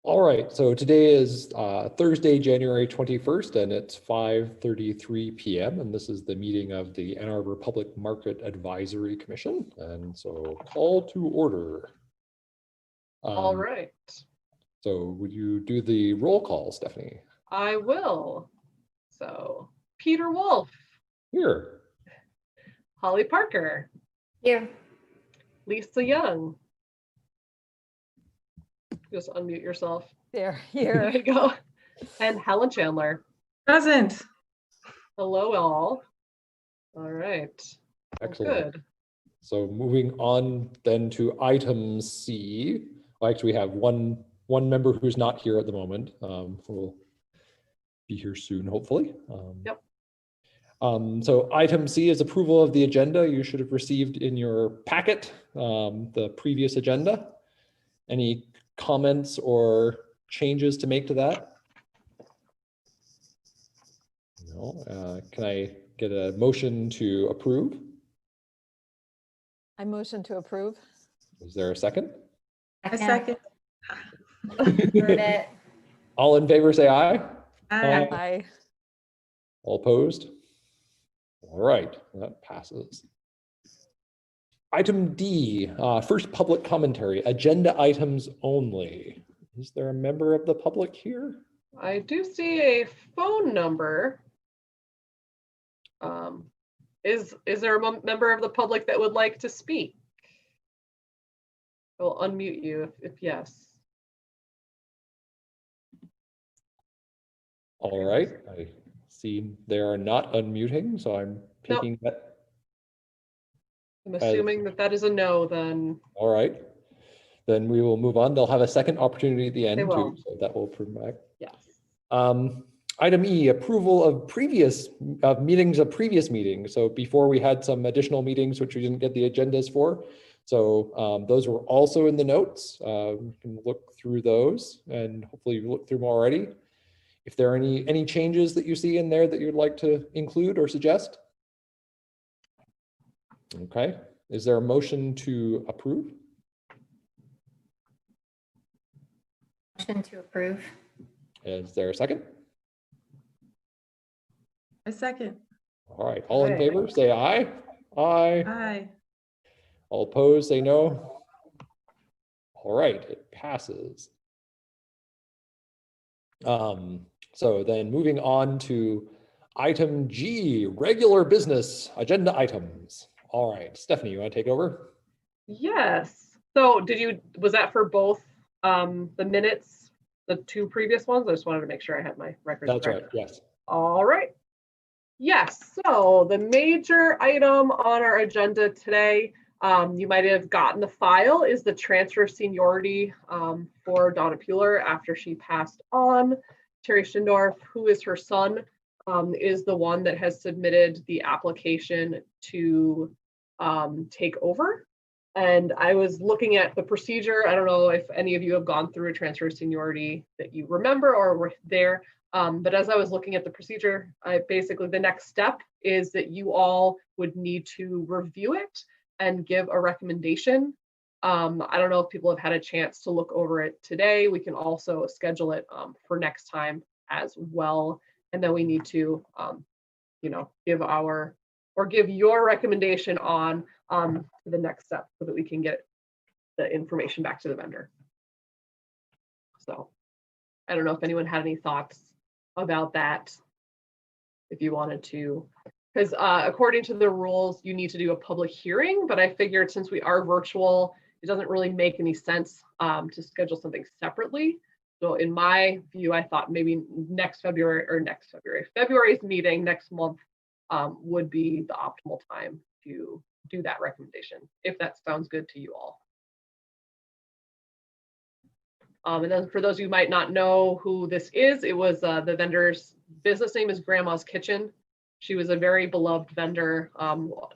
All right, so today is Thursday, January 21st, and it's 5:33 p.m. And this is the meeting of the Ann Arbor Public Market Advisory Commission. And so call to order. All right. So would you do the roll call, Stephanie? I will. So Peter Wolf. Here. Holly Parker. Here. Lisa Young. Just unmute yourself. There, There here. you go. And Helen Chandler. Present. Hello, all. All right. Excellent. Good. So moving on then to item C. Well, actually, we have one member who's not here at the moment. Will be here soon, hopefully. Yep. So item C is approval of the agenda. You should have received in your packet the previous agenda. Any comments or changes to make to that? No. Can I get a motion to approve? I motion to approve. Is there a second? A second. Heard it. All in favor, say aye. Aye. Aye. All opposed? All right, that passes. Item D, first public commentary, agenda items only. Is there a member of the public here? I do see a phone number. Is there a member of the public that would like to speak? I'll unmute you if yes. All right, I see they are not unmuting, so I'm taking that. I'm assuming that is a no then. All right, then we will move on. They'll have a second opportunity at the end They will. too, so that will bring back. Yes. Item E, approval of meetings of previous meetings. So before we had some additional meetings which we didn't get the agendas for. So those were also in the notes. You can look through those and hopefully you looked through them already. If there are any changes that you see in there that you'd like to include or suggest? Okay, is there a motion to approve? Motion to approve. Is there a second? A second. All right, all in Aye. favor, say aye. Aye. Aye. All opposed, say no. All right, it passes. So then moving on to item G, regular business agenda items. All right, Stephanie, you want to take over? Yes. So was that for both the minutes, the two previous ones? I just wanted to make sure I had my records That's correct. right, yes. All right. Yes, so the major item on our agenda today, you might have gotten the file, is the transfer of seniority for Donna Puhler after she passed on. Terry Schindorf, who is her son, is the one that has submitted the application to take over. And I was looking at the procedure. I don't know if any of you have gone through a transfer of seniority that you remember or were there. But as I was looking at the procedure, basically the next step is that you all would need to review it and give a recommendation. I don't know if people have had a chance to look over it today. We can also schedule it for next time as well. And then we need to, give your recommendation on the next step so that we can get the information back to the vendor. So I don't know if anyone had any thoughts about that, if you wanted to, because according to the rules, you need to do a public hearing, but I figured since we are virtual, it doesn't really make any sense to schedule something separately. So in my view, I thought maybe February's meeting next month would be the optimal time to do that recommendation, if that sounds good to you all. And then for those of you who might not know who this is, it was the vendor's business name is Grandma's Kitchen. She was a very beloved vendor,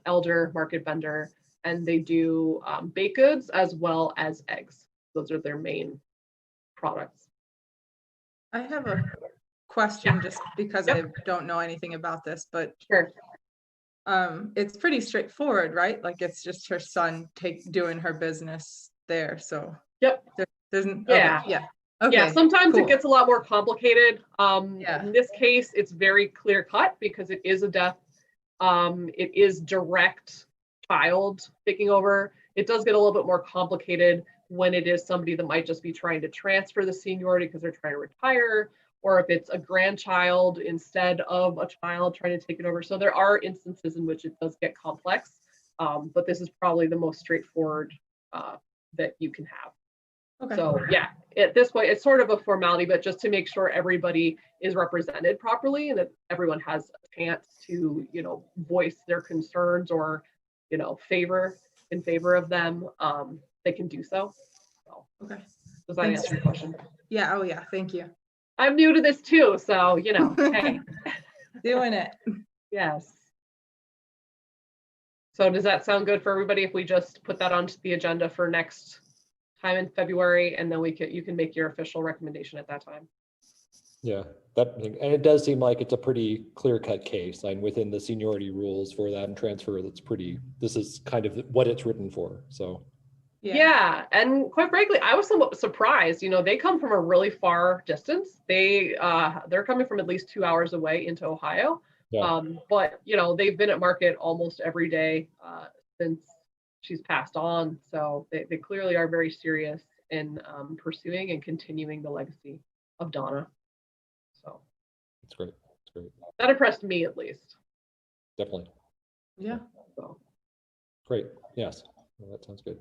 elder market vendor, and they do baked goods as well as eggs. Those are their main products. I have a question just because Yep. I don't know anything about this, but Sure. it's pretty straightforward, right? Like it's just her son doing her business there. So Yep. there's Yeah. okay, yeah. Okay. Yeah, sometimes cool. it gets a lot more complicated. Yeah. In this case, it's very clear cut because it is a death. It is direct child taking over. It does get a little bit more complicated when it is somebody that might just be trying to transfer the seniority because they're trying to retire, or if it's a grandchild instead of a child trying to take it over. So there are instances in which it does get complex, but this is probably the most straightforward that you can have. Okay. So yeah, at this point, it's sort of a formality, but just to make sure everybody is represented properly and that everyone has a chance to, voice their concerns or, in favor of them, they can do so. So, Okay. does that Thanks. answer your question? Yeah. Oh yeah. Thank you. I'm new to this too, so, hey, Doing it. yes. So does that sound good for everybody if we just put that onto the agenda for next time in February, and then you can make your official recommendation at that time? Yeah, and it does seem like it's a pretty clear-cut case, and within the seniority rules for that and transfer, this is kind of what it's written for, so. Yeah, and quite frankly, I was somewhat surprised. They come from a really far distance. They're coming from at least 2 hours away into Ohio. Yeah. But they've been at market almost every day since she's passed on. So they clearly are very serious in pursuing and continuing the legacy of Donna. So It's great. It's great. that impressed me at least. Definitely. Yeah. So Great. Yes. Well, that sounds good.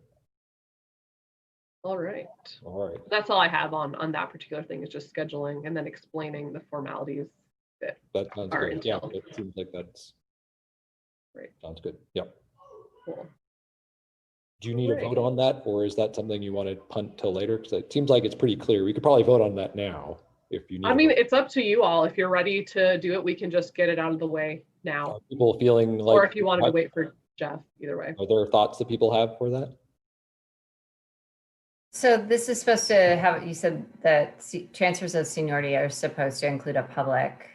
all right. All right. That's all I have on that particular thing, is just scheduling and then explaining the formalities. That sounds Are good. Yeah, entailed. it seems like that's Great. sounds good. Yep. Cool. Do you need a Great. vote on that, or is that something you want to punt till later? Because it seems like it's pretty clear. We could probably vote on that now if you need. I mean, it's up to you all. If you're ready to do it, we can just get it out of the way now. Are people feeling like, Or if you wanted to wait for Jeff, either way. are there thoughts that people have for that? So this is supposed to have, you said that transfers of seniority are supposed to include a public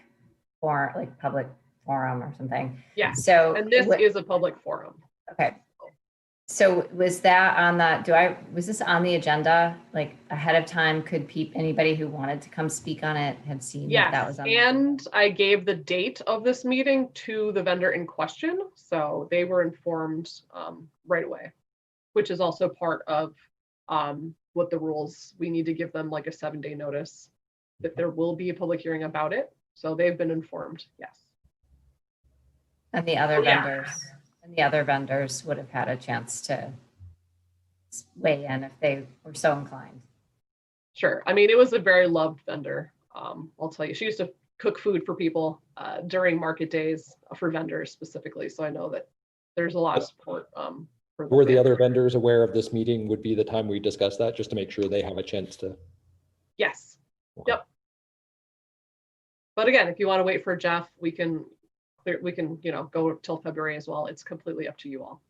forum or something. Yeah. So And this is a public forum. okay. So was that on was this on the agenda, like ahead of time? Could anybody who wanted to come speak on it have seen that was Yes, on? and I gave the date of this meeting to the vendor in question, so they were informed right away, which is also part of what the rules, we need to give them like a 7-day notice that there will be a public hearing about it. So they've been informed, yes. And the other Yeah. vendors, would have had a chance to weigh in if they were so inclined. Sure. I mean, it was a very loved vendor. I'll tell you, she used to cook food for people during market days for vendors specifically. So I know that there's a lot of support. Were the other vendors aware of this meeting? Would be the time we discuss that, just to make sure they have a chance to. Yes. Okay. Yep. But again, if you want to wait for Jeff, we can go till February as well. It's completely up to you all.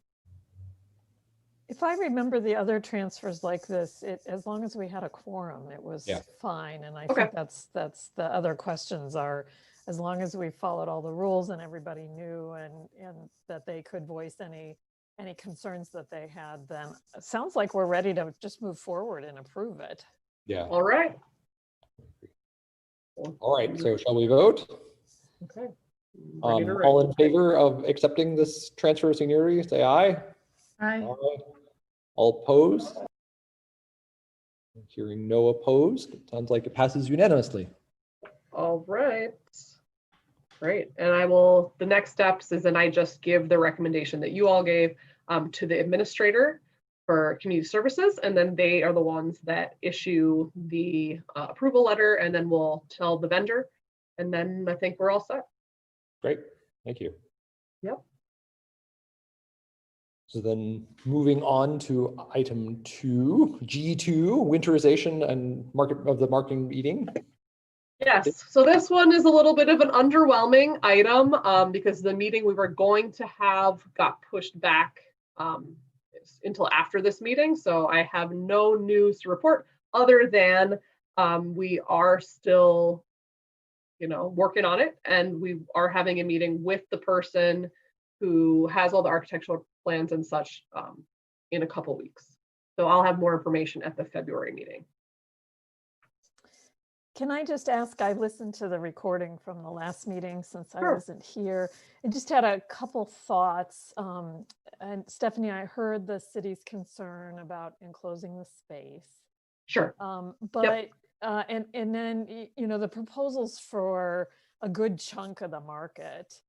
If I remember the other transfers like this, as long as we had a quorum, it was fine. And I Okay. think that's the other questions are, as long as we followed all the rules and everybody knew and that they could voice any concerns that they had, then it sounds like we're ready to just move forward and approve it. Yeah. All right. All right. So shall we vote? Okay. All in favor of accepting this transfer of seniority, say aye. Hi. Aye. All opposed? Hearing no opposed, it sounds like it passes unanimously. All right. Great. And the next steps is then I just give the recommendation that you all gave to the administrator for community services, and then they are the ones that issue the approval letter, and then we'll tell the vendor, and then I think we're all set. Great, thank you. Yep. So then moving on to item 2, G2, winterization and marketing meeting. Yes, so this one is a little bit of an underwhelming item because the meeting we were going to have got pushed back until after this meeting. So I have no news to report other than we are still, working on it, and we are having a meeting with the person who has all the architectural plans and such in a couple weeks. So I'll have more information at the February meeting. Can I just ask, I listened to the recording from the last meeting since I Sure. wasn't here, and just had a couple thoughts. And Stephanie, I heard the city's concern about enclosing the space. Sure. But and then the proposals for a good chunk of the market,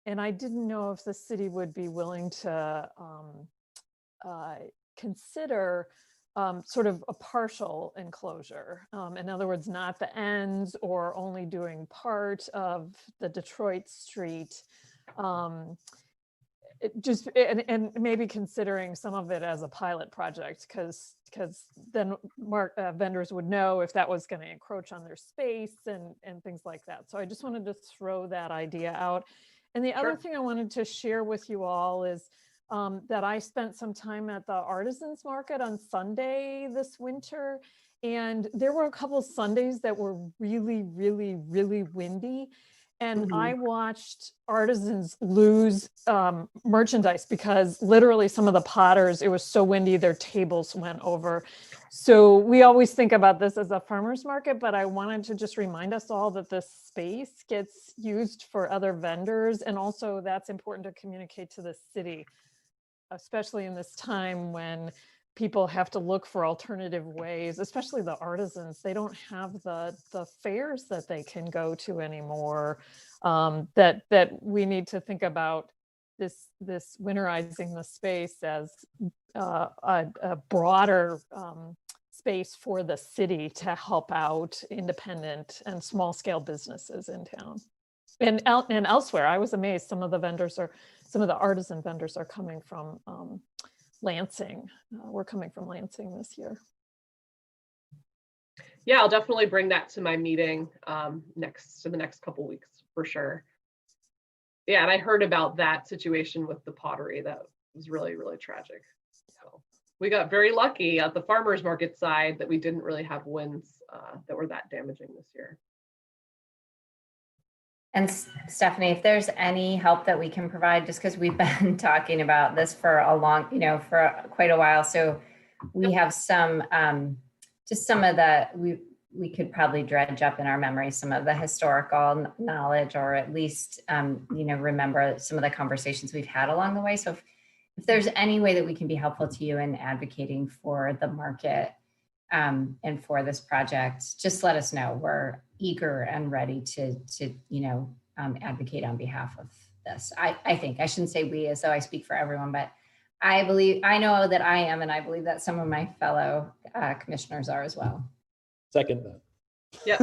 and I didn't know if the city would be willing to consider sort of a partial enclosure. In other words, not the ends or only doing part of the Detroit Street. And maybe considering some of it as a pilot project, because then vendors would know if that was going to encroach on their space and things like that. So I just wanted to throw that idea out. And the other thing I wanted to share with you all is that I spent some time at the Artisans Market on Sunday this winter. And there were a couple Sundays that were really, really, really windy. And I watched artisans lose merchandise because literally some of the potters, it was so windy, their tables went over. So we always think about this as a farmer's market, but I wanted to just remind us all that this space gets used for other vendors. And also that's important to communicate to the city, especially in this time when people have to look for alternative ways, especially the artisans. They don't have the fairs that they can go to anymore. That we need to think about this winterizing the space as a broader space for the city to help out independent and small scale businesses in town and elsewhere. I was amazed. Some of the artisan vendors are coming from Lansing. We're coming from Lansing this year. Yeah, I'll definitely bring that to my meeting the next couple weeks for sure. Yeah, and I heard about that situation with the pottery. That was really, really tragic. So we got very lucky at the farmers market side that we didn't really have winds that were that damaging this year. And Stephanie, if there's any help that we can provide, just because we've been talking about this for a long, for quite a while. So we have some, just some of the, we could probably dredge up in our memory some of the historical knowledge, or at least, remember some of the conversations we've had along the way. So if there's any way that we can be helpful to you in advocating for the market and for this project, just let us know. We're eager and ready to advocate on behalf of this. I think I shouldn't say we as though I speak for everyone, but I know that I am, and I believe that some of my fellow commissioners are as well. Second that. Yeah.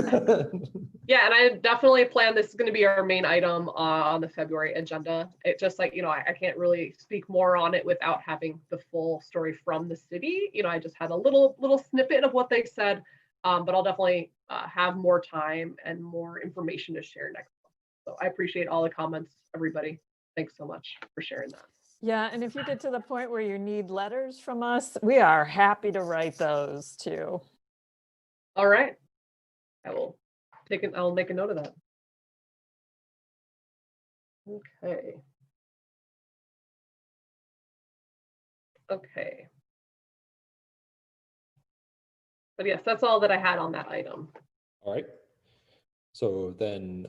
Yeah, and I definitely plan this is going to be our main item on the February agenda. It just like, I can't really speak more on it without having the full story from the city. I just had a little snippet of what they said, but I'll definitely have more time and more information to share next month. So I appreciate all the comments, everybody. Thanks so much for sharing that. Yeah, and if you get to the point where you need letters from us, we are happy to write those too. All right. I'll make a note of that. Okay. Okay. But yes, that's all that I had on that item. All right. So then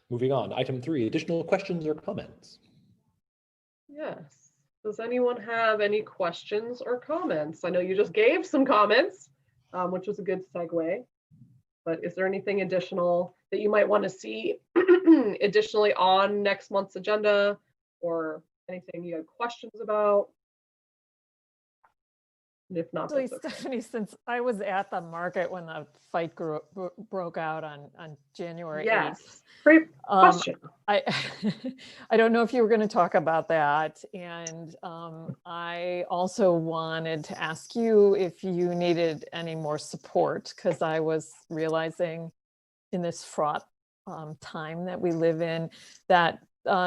moving on, item 3, additional questions or comments? Yes. Does anyone have any questions or comments? I know you just gave some comments, which was a good segue. But is there anything additional that you might want to see additionally on next month's agenda, or anything you have questions about? And if not, Actually, that's okay. Stephanie, since I was at the market when the fight broke out on January 8th. Yes, great question. I don't know if you were going to talk about that. And I also wanted to ask you if you needed any more support, because I was realizing in this fraught time that we live in that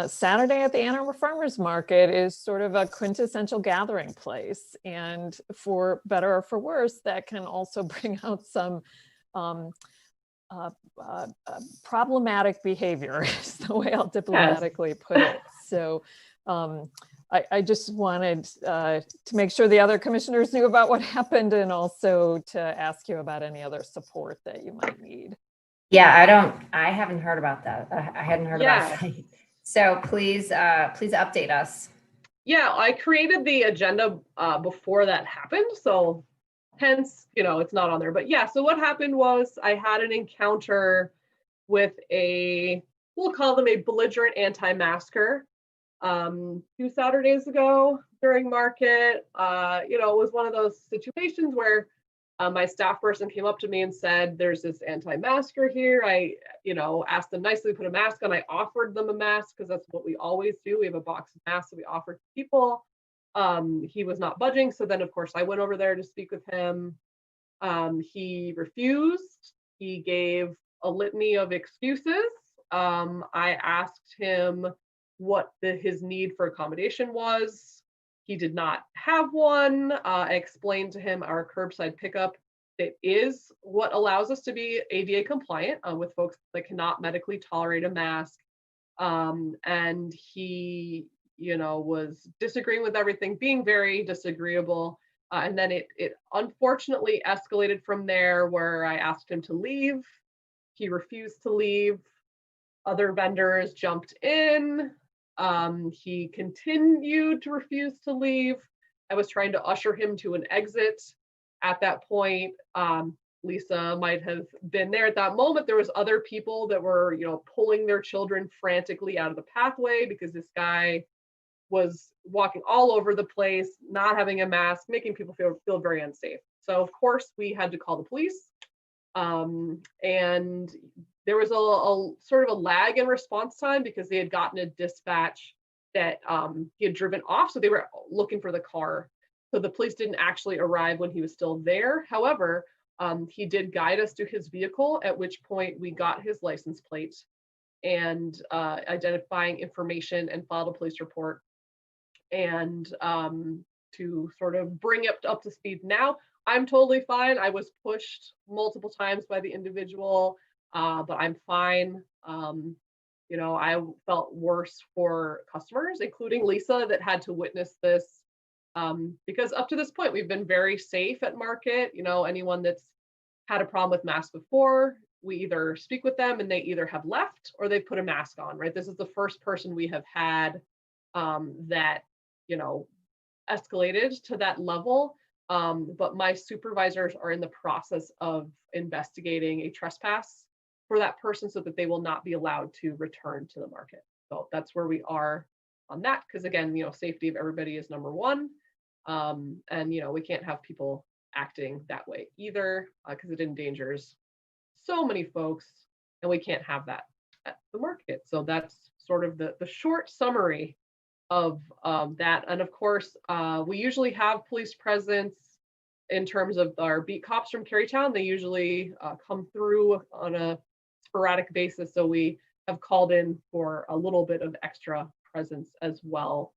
Saturday at the Ann Arbor Farmers Market is sort of a quintessential gathering place. And for better or for worse, that can also bring out some problematic behavior is the way I'll diplomatically put it. So I just wanted to make sure the other commissioners knew about what happened and also to ask you about any other support that you might need. Yeah, I haven't heard about that. I hadn't heard Yeah. about that. So please update us. Yeah, I created the agenda before that happened, so hence, it's not on there. But yeah, so what happened was I had an encounter with we'll call them a belligerent anti-masker 2 Saturdays ago during market. It was one of those situations where my staff person came up to me and said, there's this anti-masker here. I, asked them nicely to put a mask on. I offered them a mask because that's what we always do. We have a box of masks that we offer to people. He was not budging. So then, of course, I went over there to speak with him. He refused. He gave a litany of excuses. I asked him what his need for accommodation was. He did not have one. I explained to him our curbside pickup that is what allows us to be ADA compliant with folks that cannot medically tolerate a mask. And he, was disagreeing with everything, being very disagreeable. And then it unfortunately escalated from there, where I asked him to leave. He refused to leave. Other vendors jumped in. He continued to refuse to leave. I was trying to usher him to an exit. At that point, Lisa might have been there at that moment. There was other people that were, pulling their children frantically out of the pathway because this guy was walking all over the place, not having a mask, making people feel very unsafe. So of course we had to call the police. And there was a sort of a lag in response time because they had gotten a dispatch that he had driven off. So they were looking for the car. So the police didn't actually arrive when he was still there. However, he did guide us to his vehicle, at which point we got his license plate and identifying information and filed a police report. And to sort of bring it up to speed now, I'm totally fine. I was pushed multiple times by the individual, but I'm fine. I felt worse for customers, including Lisa, that had to witness this. Because up to this point, we've been very safe at market. Anyone that's had a problem with masks before, we either speak with them and they either have left or they've put a mask on, right? This is the first person we have had that, escalated to that level. But my supervisors are in the process of investigating a trespass for that person so that they will not be allowed to return to the market. So that's where we are on that. Because again, safety of everybody is number one. And, we can't have people acting that way either because it endangers so many folks and we can't have that at the market. So that's sort of the short summary of that. And of course, we usually have police presence in terms of our beat cops from Carytown. They usually come through on a sporadic basis. So we have called in for a little bit of extra presence as well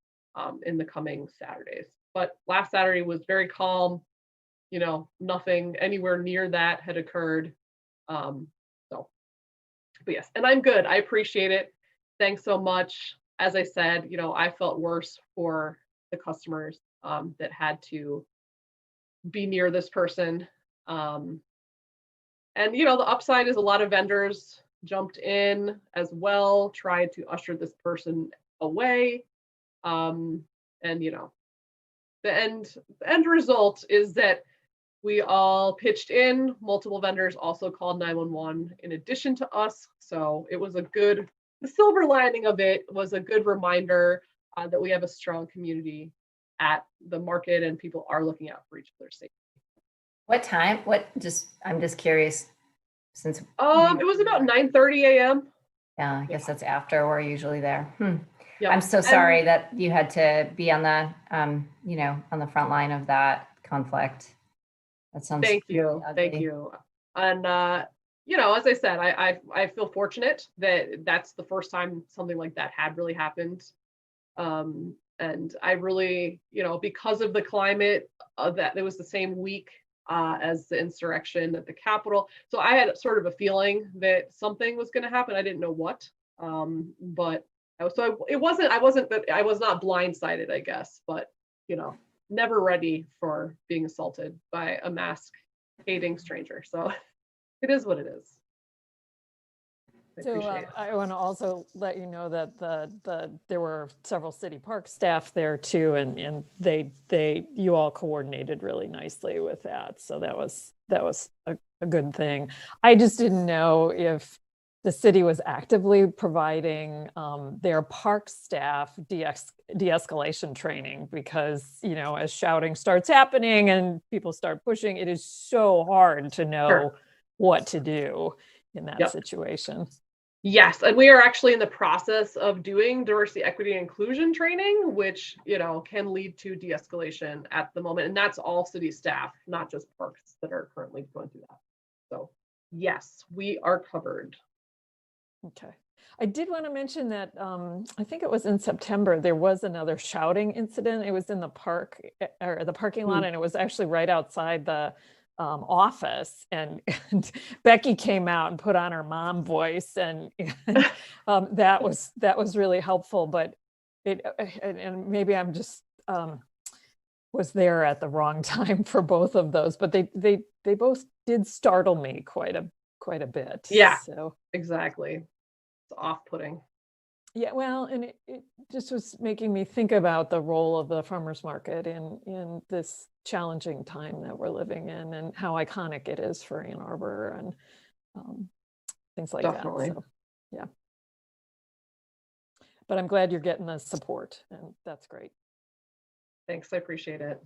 in the coming Saturdays. But last Saturday was very calm. Nothing anywhere near that had occurred. But yes, and I'm good. I appreciate it. Thanks so much. As I said, I felt worse for the customers that had to be near this person. And, the upside is a lot of vendors jumped in as well, tried to usher this person away. And, the end result is that we all pitched in. Multiple vendors also called 911 in addition to us. So it was the silver lining of it was a good reminder that we have a strong community at the market and people are looking out for each other's safety. What time? I'm just curious since. It was about 9:30 a.m. Yeah, I guess that's after we're usually there. Yeah. I'm so sorry that you had to be on the, on the front line of that conflict. That sounds. Thank you. Thank you. And, as I said, I feel fortunate that that's the first time something like that had really happened. And I really, because of the climate that it was the same week as the insurrection at the Capitol. So I had sort of a feeling that something was going to happen. I didn't know what, but So it wasn't, I was not blindsided, I guess, but you know, never ready for being assaulted by a mask hating stranger. So it is what it is. I So appreciate it. I want to also let you know that there were several city park staff there too, and you all coordinated really nicely with that. So that was a good thing. I just didn't know if the city was actively providing their park staff de-escalation training, because, you know, as shouting starts happening and people start pushing, it is so hard to know what to do in that situation. Yes, and we are actually in the process of doing diversity, equity, and inclusion training, which, you know, can lead to de-escalation at the moment. And that's all city staff, not just parks, that are currently going through that. So yes, we are covered. Okay. I did want to mention that I think it was in September, there was another shouting incident. It was in the park or the parking lot, and it was actually right outside the office, and Becky came out and put on her mom voice, and that was really helpful. But and maybe I'm just was there at the wrong time for both of those, but they both did startle me quite a bit. Yeah, so exactly. It's off-putting. Yeah, well, and it just was making me think about the role of the farmers market in this challenging time that we're living in, and how iconic it is for Ann Arbor and things like Definitely. that. So, yeah. But I'm glad you're getting the support, and that's great. Thanks, I appreciate it.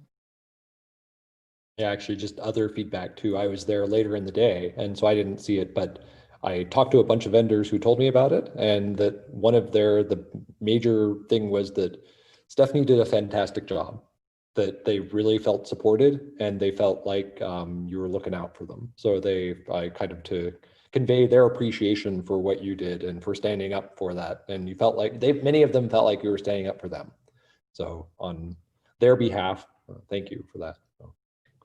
Yeah, actually, just other feedback too. I was there later in the day, and so I didn't see it, but I talked to a bunch of vendors who told me about it, and that one of the major thing was that Stephanie did a fantastic job, that they really felt supported, and they felt like you were looking out for them. So I kind of to convey their appreciation for what you did and for standing up for that. And you felt like many of them felt like you were standing up for them. So on their behalf, thank you for that.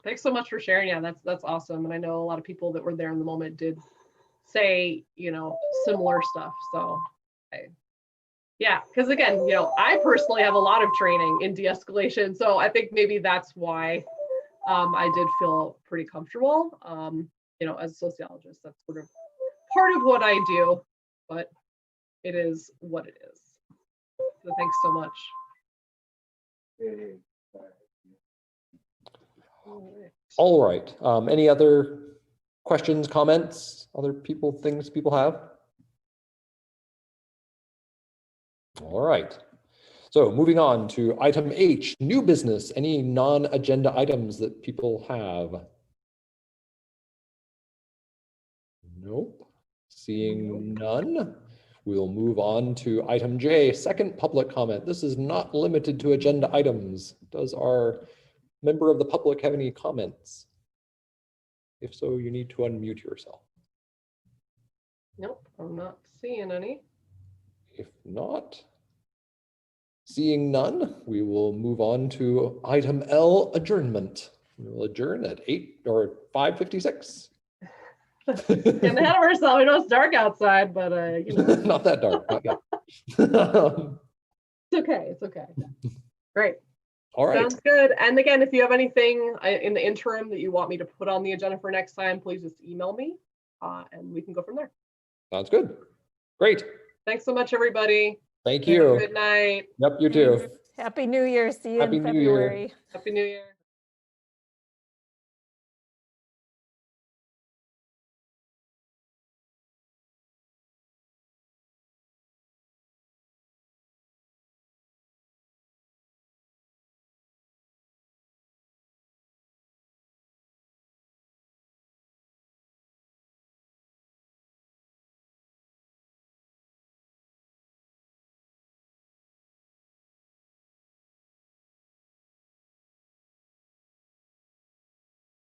Thanks so much for sharing. Yeah, that's awesome. And I know a lot of people that were there in the moment did say, you know, similar stuff. So yeah, because again, you know, I personally have a lot of training in de-escalation. So I think maybe that's why I did feel pretty comfortable. You know, as a sociologist, that's sort of part of what I do, but it is what it is. So thanks so much. All right. Any other questions, comments, things people have? All right. So moving on to item H, new business. Any non-agenda items that people have? Nope. Seeing none, we'll move on to item J, second public comment. This is not limited to agenda items. Does our member of the public have any comments? If so, you need to unmute yourself. Nope, I'm not seeing any. If not, seeing none, we will move on to item L, adjournment. We will adjourn at 5:56. Getting ahead of ourselves. I know it's dark outside, but you know. Not that dark. Not yet. It's okay. It's okay. Great. All right. Sounds good. And again, if you have anything in the interim that you want me to put on the agenda for next time, please just email me and we can go from there. Sounds good. Great. Thanks so much, everybody. Thank you. Good night. Yep, you too. Happy New Year. See you Happy in New Year. February. Happy New Year.